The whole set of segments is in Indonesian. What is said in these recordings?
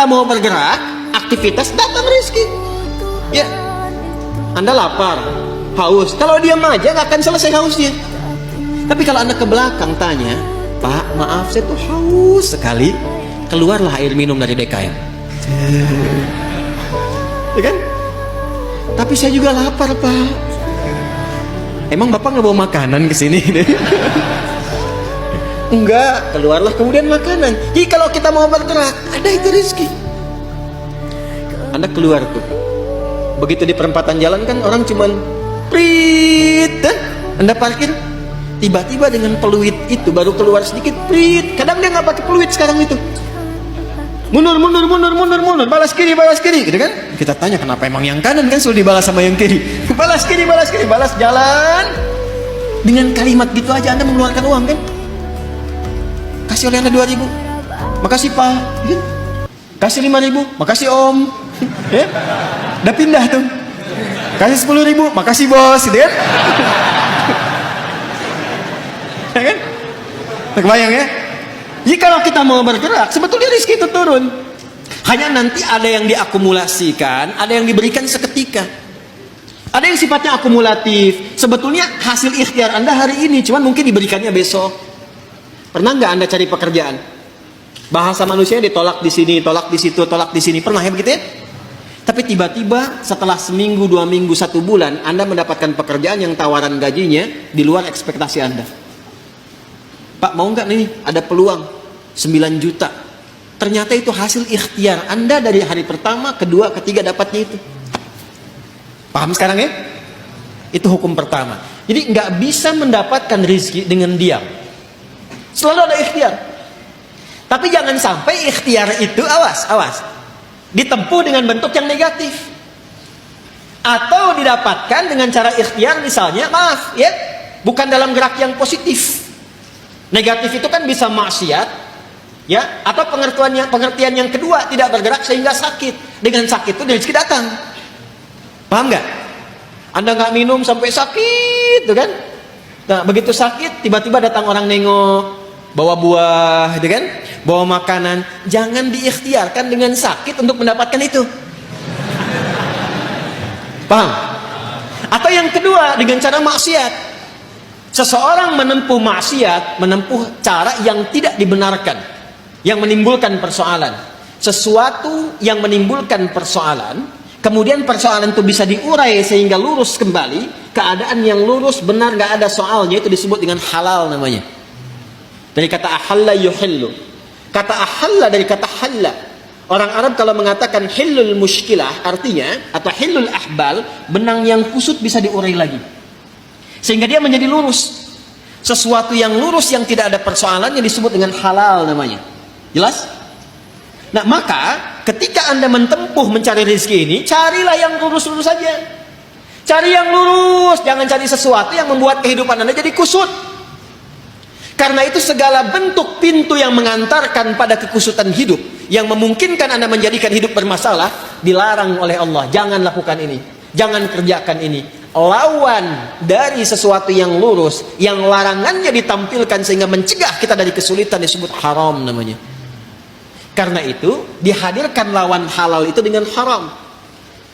kita mau bergerak, aktivitas, datang rezeki. Ya, Anda lapar, haus. Kalau diam aja nggak akan selesai hausnya. Tapi kalau Anda ke belakang tanya, Pak, maaf saya tuh haus sekali. Keluarlah air minum dari DKM. Ya kan? Tapi saya juga lapar, Pak. Emang Bapak nggak bawa makanan ke sini? Enggak, keluarlah kemudian makanan. Jadi kalau kita mau bergerak, ada itu rezeki. Anda keluar tuh. Begitu di perempatan jalan kan orang cuman prit, Anda parkir, tiba-tiba dengan peluit itu baru keluar sedikit prit. Kadang dia nggak pakai peluit sekarang itu. Mundur, balas kiri, gitu kan? Kita tanya kenapa emang yang kanan kan sudah dibalas sama yang kiri. Balas kiri, balas jalan. Dengan kalimat gitu aja Anda mengeluarkan uang kan? Kasih oleh Anda 2.000, makasih Pak. Kasih 5.000, makasih Om. Ya? Udah pindah tuh. Kasih 10.000, makasih Bos, gitu kan? Ya kan? Kebayang ya? Jadi kalau kita mau bergerak, sebetulnya rezeki itu turun. Hanya nanti ada yang diakumulasikan, ada yang diberikan seketika. Ada yang sifatnya akumulatif. Sebetulnya hasil ikhtiar Anda hari ini, cuman mungkin diberikannya besok. Pernah nggak Anda cari pekerjaan? Bahasa manusianya ditolak di sini, tolak di situ, tolak di sini. Pernah ya begitu ya? Tapi tiba-tiba setelah seminggu, 2 minggu, 1 bulan, Anda mendapatkan pekerjaan yang tawaran gajinya di luar ekspektasi Anda. Pak, mau nggak nih? Ada peluang 9 juta. Ternyata itu hasil ikhtiar Anda dari hari pertama, kedua, ketiga dapatnya itu. Paham sekarang ya? Itu hukum pertama. Jadi nggak bisa mendapatkan rezeki dengan diam. Selalu ada ikhtiar. Tapi jangan sampai ikhtiar itu, awas, ditempuh dengan bentuk yang negatif. Atau didapatkan dengan cara ikhtiar misalnya, maaf ya, bukan dalam gerak yang positif. Negatif itu kan bisa maksiat, ya, atau pengertian yang kedua, tidak bergerak sehingga sakit. Dengan sakit itu rezeki datang. Paham nggak? Anda nggak minum sampai sakit, tuh kan? Nah, begitu sakit, tiba-tiba datang orang nengok, bawa buah, gitu kan? Bawa makanan. Jangan diikhtiarkan dengan sakit untuk mendapatkan itu. Paham? Atau yang kedua, dengan cara maksiat. Seseorang menempuh maksiat, menempuh cara yang tidak dibenarkan, yang menimbulkan persoalan. Sesuatu yang menimbulkan persoalan, kemudian persoalan itu bisa diurai sehingga lurus kembali, keadaan yang lurus benar, gak ada soalnya, itu disebut dengan halal namanya. Dari kata ahalla yuhillu. Kata ahalla dari kata halla. Orang Arab kalau mengatakan hillul mushkilah, artinya, atau hillul ahbal, benang yang kusut bisa diurai lagi, sehingga dia menjadi lurus. Sesuatu yang lurus yang tidak ada persoalan yang disebut dengan halal namanya. Jelas? Nah, maka ketika Anda menempuh mencari rezeki ini, carilah yang lurus-lurus saja. Cari yang lurus, jangan cari sesuatu yang membuat kehidupan Anda jadi kusut. Karena itu segala bentuk pintu yang mengantarkan pada kekusutan hidup, yang memungkinkan Anda menjadikan hidup bermasalah, dilarang oleh Allah. Jangan lakukan ini, jangan kerjakan ini. Lawan dari sesuatu yang lurus, yang larangannya ditampilkan sehingga mencegah kita dari kesulitan, disebut haram namanya. Karena itu dihadirkan lawan halal itu dengan haram.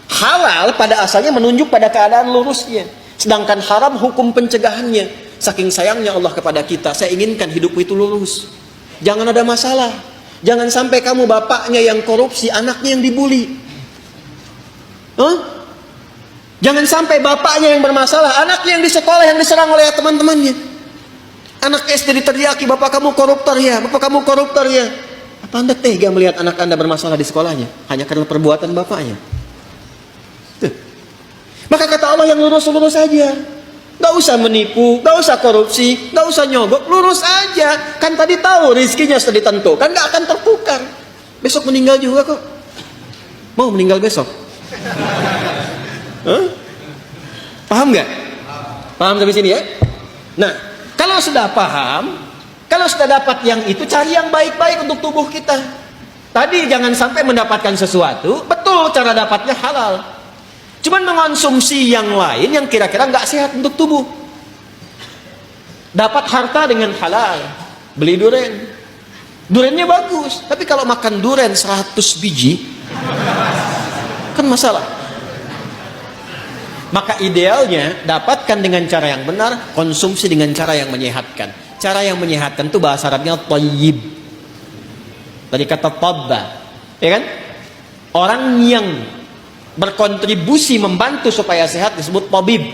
Halal pada asalnya menunjuk pada keadaan lurusnya, sedangkan haram hukum pencegahannya. Saking sayangnya Allah kepada kita, saya inginkan hidupmu itu lurus, jangan ada masalah. Jangan sampai kamu bapaknya yang korupsi, anaknya yang dibully. Jangan sampai bapaknya yang bermasalah, anaknya yang di sekolah yang diserang oleh teman-temannya. Anak SD diteriaki, bapak kamu koruptor ya, bapak kamu koruptor ya. Apa Anda tega melihat anak Anda bermasalah di sekolahnya hanya karena perbuatan bapaknya? Tuh. Maka kata Allah, yang lurus-lurus saja. Gak usah menipu, gak usah korupsi, gak usah nyogok, lurus aja. Kan tadi tahu rezekinya sudah ditentukan, gak akan tertukar. Besok meninggal juga kok. Mau meninggal besok? Paham gak? Paham sampai sini ya? Nah, kalau sudah paham, kalau sudah dapat yang itu, cari yang baik-baik untuk tubuh kita. Tadi jangan sampai mendapatkan sesuatu, betul cara dapatnya halal, cuman mengonsumsi yang lain yang kira-kira nggak sehat untuk tubuh. Dapat harta dengan halal, beli duren, Durennya bagus, tapi kalau makan duren 100 biji kan masalah. Maka idealnya dapatkan dengan cara yang benar, konsumsi dengan cara yang menyehatkan. Cara yang menyehatkan itu bahasa Arabnya thayyib. Dari kata tabba, ya kan? Orang yang berkontribusi membantu supaya sehat disebut tabib.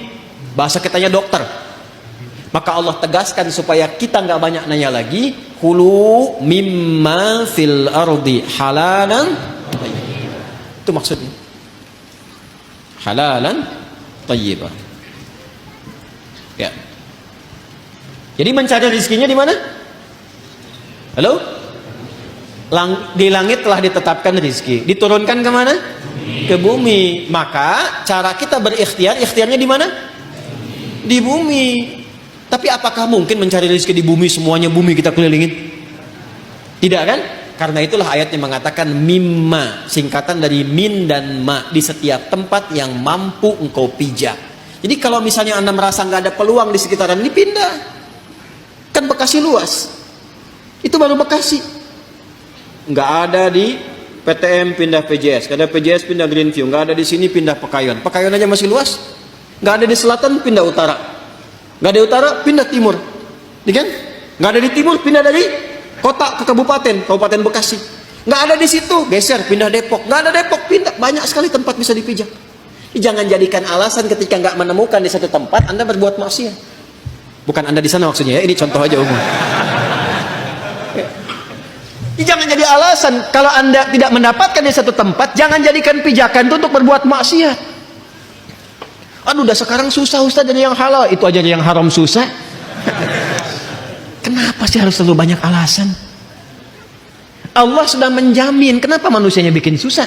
Bahasa kitanya dokter. Maka Allah tegaskan supaya kita nggak banyak nanya lagi, kulu mimma fil ardi halalan thayyib. Itu maksudnya. Halalan thayyibah. Ya. Jadi mencari rezekinya di mana? Halo? Di langit telah ditetapkan rezeki. Diturunkan ke mana? Ke bumi. Maka cara kita berikhtiar, ikhtiarnya di mana? Di bumi. Tapi apakah mungkin mencari rezeki di bumi, semuanya bumi kita kelilingin? Tidak kan? Karena itulah ayatnya mengatakan mimma, singkatan dari min dan ma, di setiap tempat yang mampu engkau pijak. Jadi kalau misalnya Anda merasa nggak ada peluang di sekitaran ini, pindah. Kan Bekasi luas. Itu baru Bekasi. Nggak ada di PTM pindah PJS, nggak ada PJS pindah Greenview, nggak ada di sini pindah Pekayon. Pekayon aja masih luas. Nggak ada di selatan pindah utara. Nggak ada utara pindah timur. Ya kan? Nggak ada di timur pindah dari kota ke kabupaten, Kabupaten Bekasi. Nggak ada di situ, geser pindah Depok. Nggak ada Depok, pindah. Banyak sekali tempat bisa dipijak. Jangan jadikan alasan ketika nggak menemukan di satu tempat Anda berbuat maksiat. Bukan Anda di sana maksudnya ya, ini contoh aja umum. Jangan jadi alasan kalau Anda tidak mendapatkan di satu tempat, jangan jadikan pijakan itu untuk berbuat maksiat. Aduh, udah sekarang susah Ustaz jadi yang halal, itu aja yang haram susah. Kenapa sih harus selalu banyak alasan? Allah sudah menjamin, kenapa manusianya bikin susah?